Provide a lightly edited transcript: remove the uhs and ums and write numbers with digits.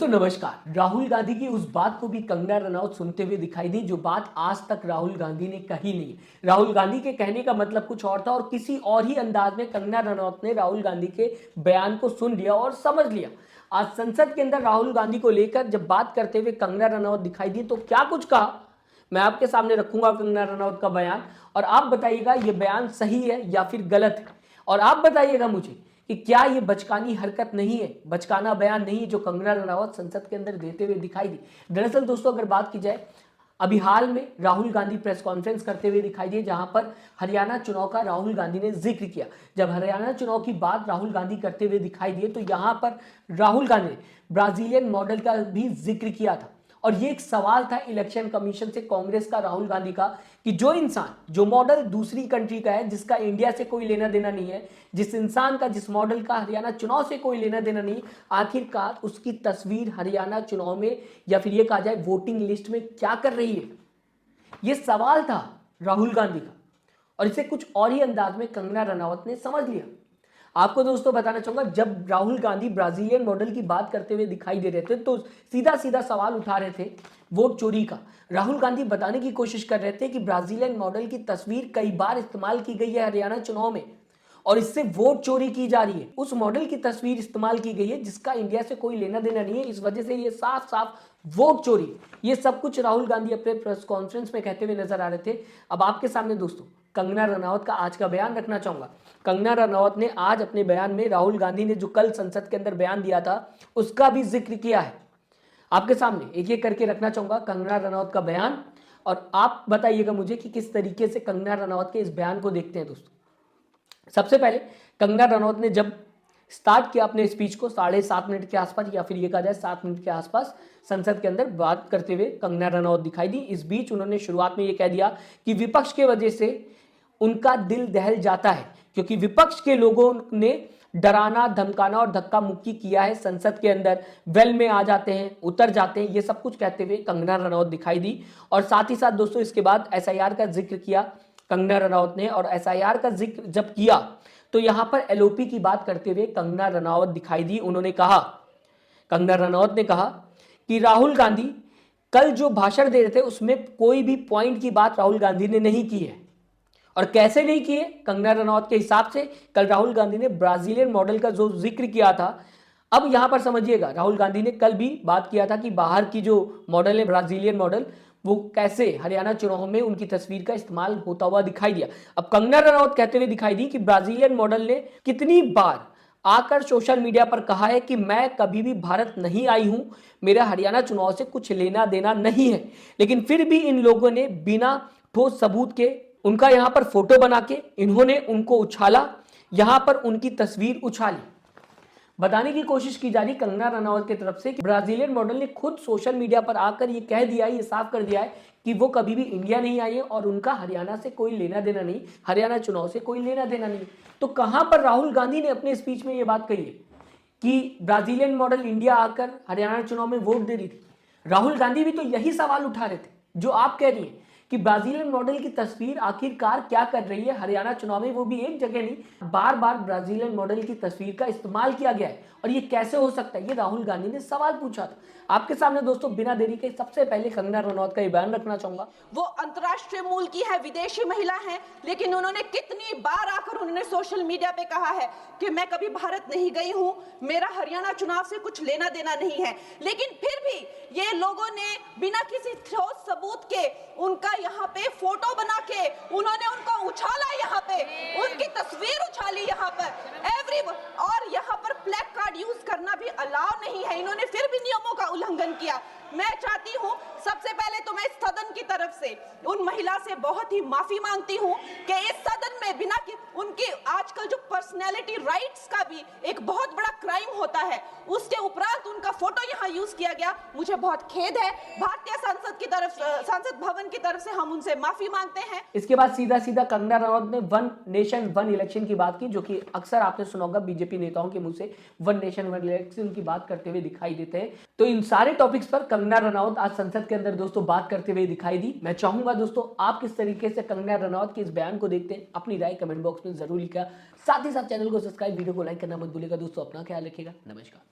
दोस्तों नमस्कार। राहुल गांधी की उस बात को भी कंगना रनौत सुनते हुए दिखाई दी जो बात आज तक राहुल गांधी ने कही नहीं। राहुल गांधी के कहने का मतलब कुछ और था और किसी और ही अंदाज में कंगना रनौत ने राहुल गांधी के बयान को सुन लिया और समझ लिया। आज संसद के अंदर राहुल गांधी को लेकर जब बात करते हुए कंगना रनौत दिखाई दी तो क्या कुछ कहा, मैं आपके सामने रखूंगा कंगना रनौत का बयान और आप बताइएगा ये बयान सही है या फिर गलत है। और आप बताइएगा मुझे कि क्या ये बचकानी हरकत नहीं है, बचकाना बयान नहीं है जो कंगना रनौत संसद के अंदर देते हुए दिखाई दी। दरअसल दोस्तों अगर बात की जाए, अभी हाल में राहुल गांधी प्रेस कॉन्फ्रेंस करते हुए दिखाई दिए जहां पर हरियाणा चुनाव का राहुल गांधी ने जिक्र किया। जब हरियाणा चुनाव की बात राहुल गांधी करते हुए दिखाई दिए तो यहां पर राहुल गांधी ने ब्राजीलियन मॉडल का भी जिक्र किया था और ये एक सवाल था इलेक्शन कमीशन से कांग्रेस का, राहुल गांधी का, कि जो इंसान, जो मॉडल दूसरी कंट्री का है जिसका इंडिया से कोई लेना देना नहीं है, जिस इंसान का, जिस मॉडल का हरियाणा चुनाव से कोई लेना देना नहीं, आखिरकार उसकी तस्वीर हरियाणा चुनाव में या फिर ये कहा जाए वोटिंग लिस्ट में क्या कर रही है, ये सवाल था राहुल गांधी का। और इसे कुछ और ही अंदाज में कंगना रनौत ने समझ लिया। आपको दोस्तों बताना चाहूंगा, जब राहुल गांधी ब्राजीलियन मॉडल की बात करते हुए दिखाई दे रहे थे तो सीधा सीधा सवाल उठा रहे थे वोट चोरी का। राहुल गांधी बताने की कोशिश कर रहे थे कि ब्राजीलियन मॉडल की तस्वीर कई बार इस्तेमाल की गई है हरियाणा चुनाव में और इससे वोट चोरी की जा रही है। उस मॉडल की तस्वीर इस्तेमाल की गई है जिसका इंडिया से कोई लेना देना नहीं है, इस वजह से ये साफ साफ वोट चोरी। ये सब कुछ राहुल गांधी अपने प्रेस कॉन्फ्रेंस में कहते हुए नजर आ रहे थे। अब आपके सामने दोस्तों कंगना रनौत का आज का बयान रखना चाहूंगा। कंगना रनौत ने आज अपने बयान में राहुल गांधी ने जो कल संसद के अंदर बयान दिया था उसका भी जिक्र किया है। आपके सामने एक एक करके रखना चाहूंगा कंगना रनौत का बयान और आप बताइएगा मुझे कि किस तरीके से कंगना रनौत के इस बयान को देखते हैं। दोस्तों सबसे पहले कंगना रनौत ने जब स्टार्ट किया अपने स्पीच को 7.5 मिनट के आसपास या फिर ये कहा जाए 7 मिनट के आसपास संसद के अंदर बात करते हुए कंगना रनौत दिखाई दी। इस बीच उन्होंने शुरुआत में ये कह दिया कि विपक्ष के वजह से उनका दिल दहल जाता है क्योंकि विपक्ष के लोगों ने डराना, धमकाना और धक्का मुक्की किया है संसद के अंदर, वेल में आ जाते हैं, उतर जाते हैं, ये सब कुछ कहते हुए कंगना रनौत दिखाई दी। और साथ ही साथ दोस्तों इसके बाद एसआईआर का जिक्र किया कंगना रनौत ने और एसआईआर का जिक्र जब किया तो यहां पर एलओपी की बात करते हुए कंगना रनौत दिखाई दी। उन्होंने कहा, कंगना रनौत ने कहा कि राहुल गांधी कल जो भाषण दे रहे थे उसमें कोई भी पॉइंट की बात राहुल गांधी ने नहीं की है। और कैसे नहीं किए कंगना रनौत के हिसाब से, कल राहुल गांधी ने ब्राजीलियन मॉडल का जो जिक्र किया था। अब यहां पर समझिएगा, राहुल गांधी ने कल भी बात किया था कि बाहर की जो मॉडल है ब्राजीलियन मॉडल, वो कैसे हरियाणा चुनाव में उनकी तस्वीर का इस्तेमाल होता हुआ दिखाई दिया। अब कंगना रनौत कहते हुए दिखाई दी कि ब्राजीलियन मॉडल ने कितनी बार आकर सोशल मीडिया पर कहा है कि मैं कभी भी भारत नहीं आई हूं, मेरा हरियाणा चुनाव से कुछ लेना देना नहीं है, लेकिन फिर भी इन लोगों ने बिना ठोस सबूत के उनका यहां पर फोटो बना के इन्होंने उनको उछाला, यहां पर उनकी तस्वीर उछाली। बताने की कोशिश की जा रही कंगना रनौत की तरफ से कि ब्राजीलियन मॉडल ने खुद सोशल मीडिया पर आकर ये कह दिया है, ये साफ कर दिया है कि वो कभी भी इंडिया नहीं आई है और उनका हरियाणा से कोई लेना देना नहीं, हरियाणा चुनाव से कोई लेना देना नहीं। तो कहां पर राहुल गांधी ने अपने स्पीच में ये बात कही है कि ब्राजीलियन मॉडल इंडिया आकर हरियाणा चुनाव में वोट दे रही थी? राहुल गांधी भी तो यही सवाल उठा रहे थे जो आप कह रही हैं कि ब्राजीलियन मॉडल की तस्वीर आखिरकार क्या कर रही है हरियाणा चुनाव में, वो भी एक जगह नहीं, बार बार ब्राजीलियन मॉडल की तस्वीर का इस्तेमाल किया गया है और ये कैसे हो सकता है, ये राहुल गांधी ने सवाल पूछा था। आपके सामने दोस्तों बिना देरी के सबसे पहले कंगना रनौत का ये बयान रखना चाहूंगा। वो अंतर्राष्ट्रीय मूल की है, विदेशी महिला है, लेकिन उन्होंने कितनी बार आकर उन्होंने सोशल मीडिया पे कहा है कि मैं कभी भारत नहीं गई हूं, मेरा हरियाणा चुनाव से कुछ लेना देना नहीं है। लेकिन फिर भी ये लोगों ने बिना किसी ठोस सबूत के उनका यहाँ पे फोटो बना के उन्होंने उनको उछाला, यहाँ पे उनकी तस्वीर उछाली यहाँ पर और यहाँ पर प्लेक कार्ड यूज करना भी अलाउ नहीं है। इन्होंने फिर भी नियमों का उल्लंघन किया। मैं चाहती हूँ सबसे पहले तो मैं इस सदन की तरफ से उन महिला से बहुत ही माफी मांगती हूँ कि इस सदन में बिना कि उनके आजकल जो पर्सनैलिटी राइट्स का भी एक बहुत बड़ा क्राइम होता है, उसके उपरांत उनका फोटो यहाँ यूज किया गया। मुझे बहुत खेद है। भारतीय संसद की तरफ, संसद भवन की तरफ से हम उनसे माफी मांगते हैं। इसके बाद सीधा सीधा कंगना रनौत ने वन नेशन वन इलेक्शन की बात की, जो कि अक्सर आपने सुना होगा बीजेपी नेताओं के मुंह से वन नेशन वन इलेक्शन की बात करते हुए दिखाई देते हैं। तो इन सारे टॉपिक्स पर कंगना रनौत आज संसद के अंदर दोस्तों बात करते हुए दिखाई दी। मैं चाहूंगा दोस्तों आप किस तरीके से कंगना रनौत के इस बयान को देखते हैं, अपनी राय कमेंट बॉक्स में जरूर लिखा। साथ ही साथ चैनल को सब्सक्राइब, वीडियो को लाइक करना मत भूलिएगा। दोस्तों अपना ख्याल रखिएगा। नमस्कार।